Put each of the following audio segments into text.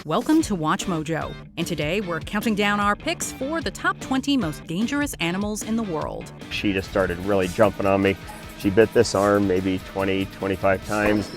Welcome to WatchMojo, and today we're counting down our picks for the top 20 most dangerous animals in the world. She just started really jumping on me. She bit this arm maybe 20, 25 times.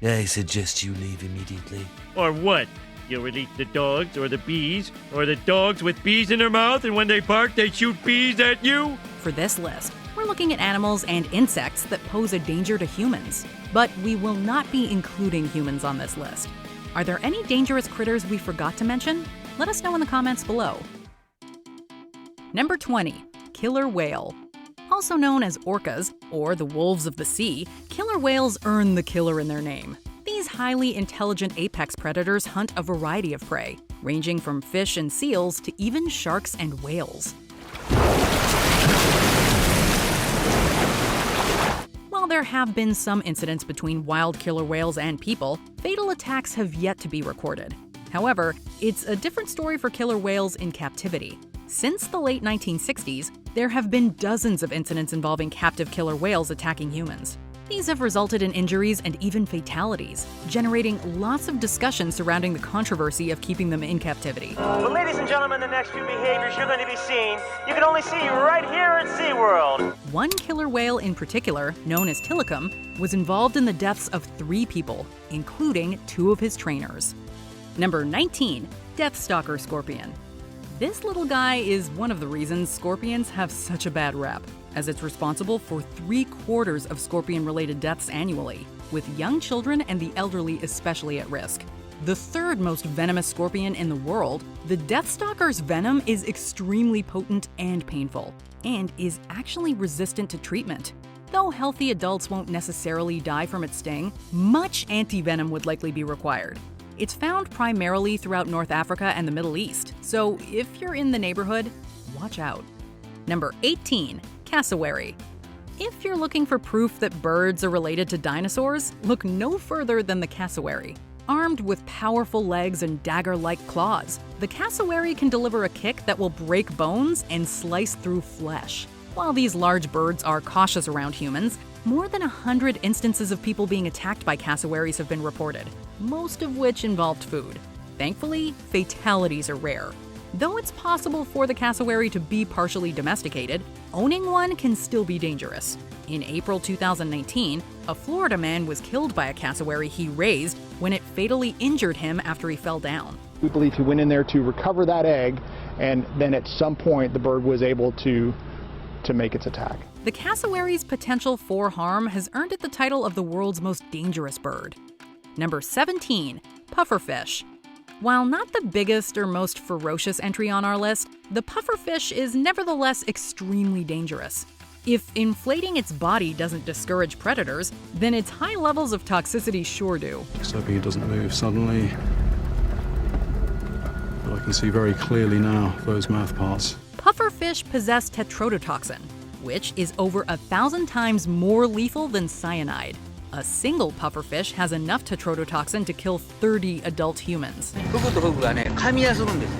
I suggest you leave immediately. Or what? You'll release the dogs or the bees? Or the dogs with bees in their mouth and when they bark they shoot bees at you? For this list, we're looking at animals and insects that pose a danger to humans. But we will not be including humans on this list. Are there any dangerous critters we forgot to mention? Let us know in the comments below. Number 20, killer whale. Also known as orcas, or the wolves of the sea, killer whales earn the killer in their name. These highly intelligent apex predators hunt a variety of prey, ranging from fish and seals to even sharks and whales. While there have been some incidents between wild killer whales and people, fatal attacks have yet to be recorded. However, it's a different story for killer whales in captivity. Since the late 1960s, there have been dozens of incidents involving captive killer whales attacking humans. These have resulted in injuries and even fatalities, generating lots of discussion surrounding the controversy of keeping them in captivity. Well, ladies and gentlemen, the next few behaviors you're going to be seeing, you can only see right here at SeaWorld. One killer whale in particular, known as Tilikum, was involved in the deaths of 3 people, including 2 of his trainers. Number 19, Deathstalker scorpion. This little guy is one of the reasons scorpions have such a bad rep, as it's responsible for 3/4 of scorpion-related deaths annually, with young children and the elderly especially at risk. The 3rd most venomous scorpion in the world, the Deathstalker's venom is extremely potent and painful, and is actually resistant to treatment. Though healthy adults won't necessarily die from its sting, much anti-venom would likely be required. It's found primarily throughout North Africa and the Middle East, so if you're in the neighborhood, watch out. Number 18, Cassowary. If you're looking for proof that birds are related to dinosaurs, look no further than the cassowary. Armed with powerful legs and dagger-like claws, the cassowary can deliver a kick that will break bones and slice through flesh. While these large birds are cautious around humans, more than 100 instances of people being attacked by cassowaries have been reported, most of which involved food. Thankfully, fatalities are rare. Though it's possible for the cassowary to be partially domesticated, owning one can still be dangerous. In April 2019, a Florida man was killed by a cassowary he raised when it fatally injured him after he fell down. We believe he went in there to recover that egg, and then at some point the bird was able to make its attack. The cassowary's potential for harm has earned it the title of the world's most dangerous bird. Number 17, Pufferfish. While not the biggest or most ferocious entry on our list, the pufferfish is nevertheless extremely dangerous. If inflating its body doesn't discourage predators, then its high levels of toxicity sure do. Just hoping it doesn't move suddenly. But I can see very clearly now those mouth parts. Pufferfish possess tetrodotoxin, which is over 1,000 times more lethal than cyanide. A single pufferfish has enough tetrodotoxin to kill 30 adult humans. フグとフグがね、噛み合するんですよ。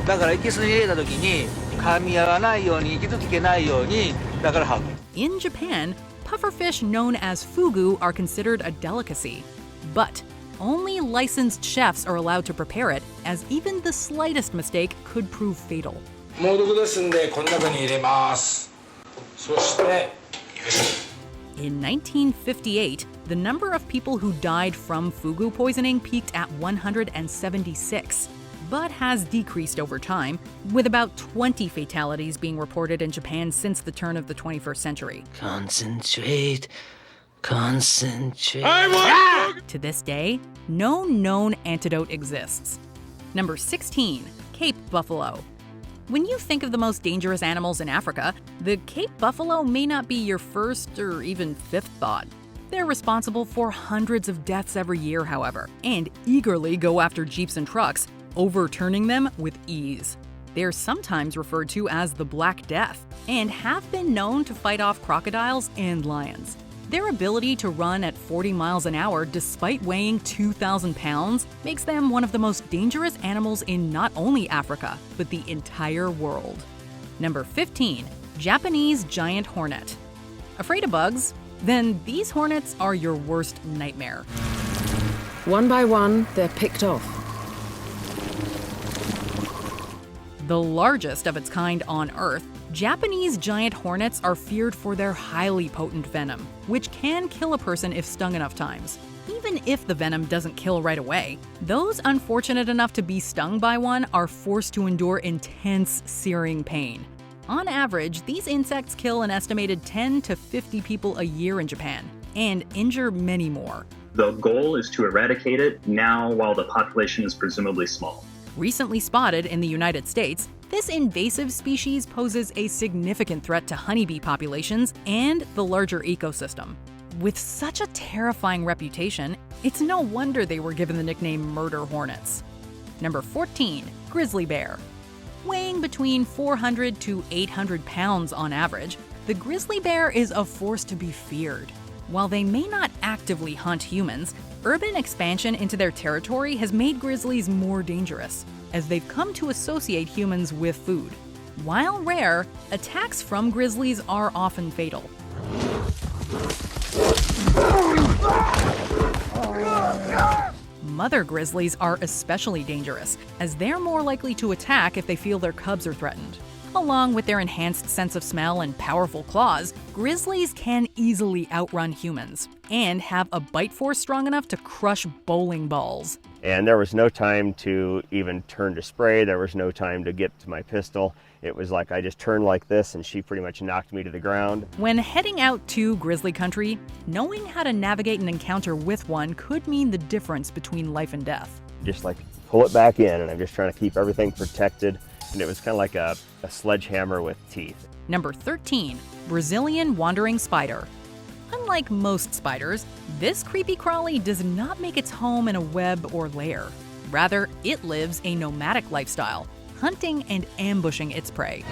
だから息吸い入れた時に噛み合わないように、息づけないように、だから吐く。In Japan, pufferfish known as fugu are considered a delicacy. But only licensed chefs are allowed to prepare it, as even the slightest mistake could prove fatal. 猛毒ですんでこの中に入れます。そして。In 1958, the number of people who died from fugu poisoning peaked at 176, but has decreased over time, with about 20 fatalities being reported in Japan since the turn of the 21st century. Concentrate. To this day, no known antidote exists. Number 16, Cape buffalo. When you think of the most dangerous animals in Africa, the Cape buffalo may not be your first or even 5th thought. They're responsible for hundreds of deaths every year, however, and eagerly go after jeeps and trucks, overturning them with ease. They're sometimes referred to as the Black Death, and have been known to fight off crocodiles and lions. Their ability to run at 40 miles an hour despite weighing 2,000 pounds makes them one of the most dangerous animals in not only Africa, but the entire world. Number 15, Japanese giant hornet. Afraid of bugs? Then these hornets are your worst nightmare. One by one, they're picked off. The largest of its kind on Earth, Japanese giant hornets are feared for their highly potent venom, which can kill a person if stung enough times. Even if the venom doesn't kill right away, those unfortunate enough to be stung by one are forced to endure intense, searing pain. On average, these insects kill an estimated 10 to 50 people a year in Japan, and injure many more. The goal is to eradicate it now while the population is presumably small. Recently spotted in the United States, this invasive species poses a significant threat to honeybee populations and the larger ecosystem. With such a terrifying reputation, it's no wonder they were given the nickname murder hornets. Number 14, grizzly bear. Weighing between 400 to 800 pounds on average, the grizzly bear is a force to be feared. While they may not actively hunt humans, urban expansion into their territory has made grizzlies more dangerous, as they've come to associate humans with food. While rare, attacks from grizzlies are often fatal. Mother grizzlies are especially dangerous, as they're more likely to attack if they feel their cubs are threatened. Along with their enhanced sense of smell and powerful claws, grizzlies can easily outrun humans and have a bite force strong enough to crush bowling balls. And there was no time to even turn to spray. There was no time to get to my pistol. It was like I just turned like this and she pretty much knocked me to the ground. When heading out to grizzly country, knowing how to navigate an encounter with one could mean the difference between life and death. Just like pull it back in, and I'm just trying to keep everything protected. And it was kind of like a sledgehammer with teeth. Number 13, Brazilian wandering spider. Unlike most spiders, this creepy crawly does not make its home in a web or lair. Rather, it lives a nomadic lifestyle, hunting and ambushing its prey.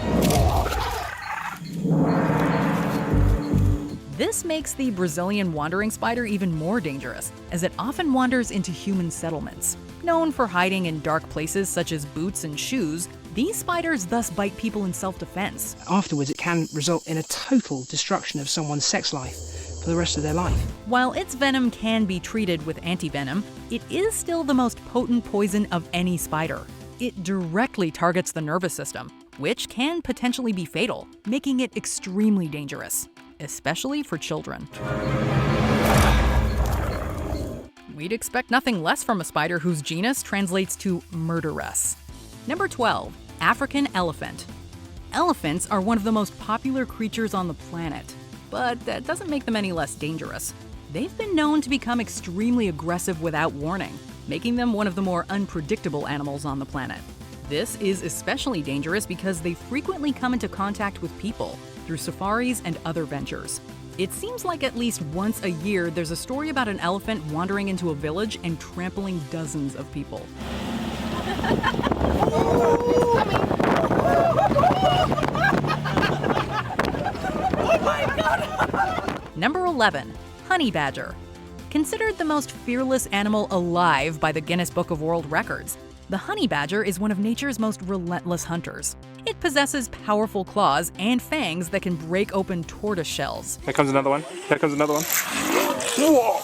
This makes the Brazilian wandering spider even more dangerous, as it often wanders into human settlements. Known for hiding in dark places such as boots and shoes, these spiders thus bite people in self-defense. Afterwards, it can result in a total destruction of someone's sex life for the rest of their life. While its venom can be treated with antivenom, it is still the most potent poison of any spider. It directly targets the nervous system, which can potentially be fatal, making it extremely dangerous, especially for children. We'd expect nothing less from a spider whose genus translates to murderess. Number 12, African elephant. Elephants are one of the most popular creatures on the planet, but that doesn't make them any less dangerous. They've been known to become extremely aggressive without warning, making them one of the more unpredictable animals on the planet. This is especially dangerous because they frequently come into contact with people through safaris and other ventures. It seems like at least once a year there's a story about an elephant wandering into a village and trampling dozens of people. Number 11, honey badger. Considered the most fearless animal alive by the Guinness Book of World Records, the honey badger is one of nature's most relentless hunters. It possesses powerful claws and fangs that can break open tortoise shells. Here comes another one. Here comes another one. Whoa!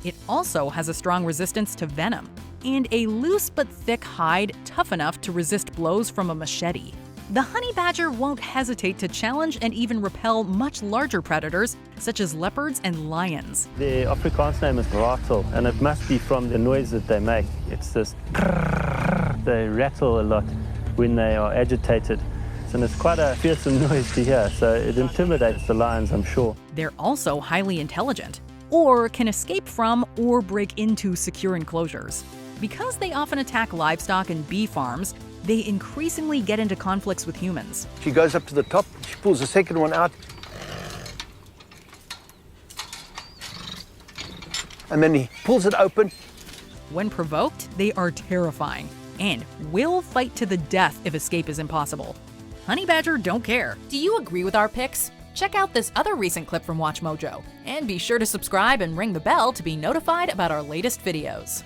It also has a strong resistance to venom and a loose but thick hide tough enough to resist blows from a machete. The honey badger won't hesitate to challenge and even repel much larger predators, such as leopards and lions. The Afrikaans name is rattle, and it must be from the noise that they make. It's this krrrr. They rattle a lot when they are agitated. And it's quite a fearsome noise to hear, so it intimidates the lions, I'm sure. They're also highly intelligent, or can escape from or break into secure enclosures. Because they often attack livestock and bee farms, they increasingly get into conflicts with humans. She goes up to the top, she pulls the second one out, and then he pulls it open. When provoked, they are terrifying and will fight to the death if escape is impossible. Honey badger don't care. Do you agree with our picks? Check out this other recent clip from WatchMojo, and be sure to subscribe and ring the bell to be notified about our latest videos.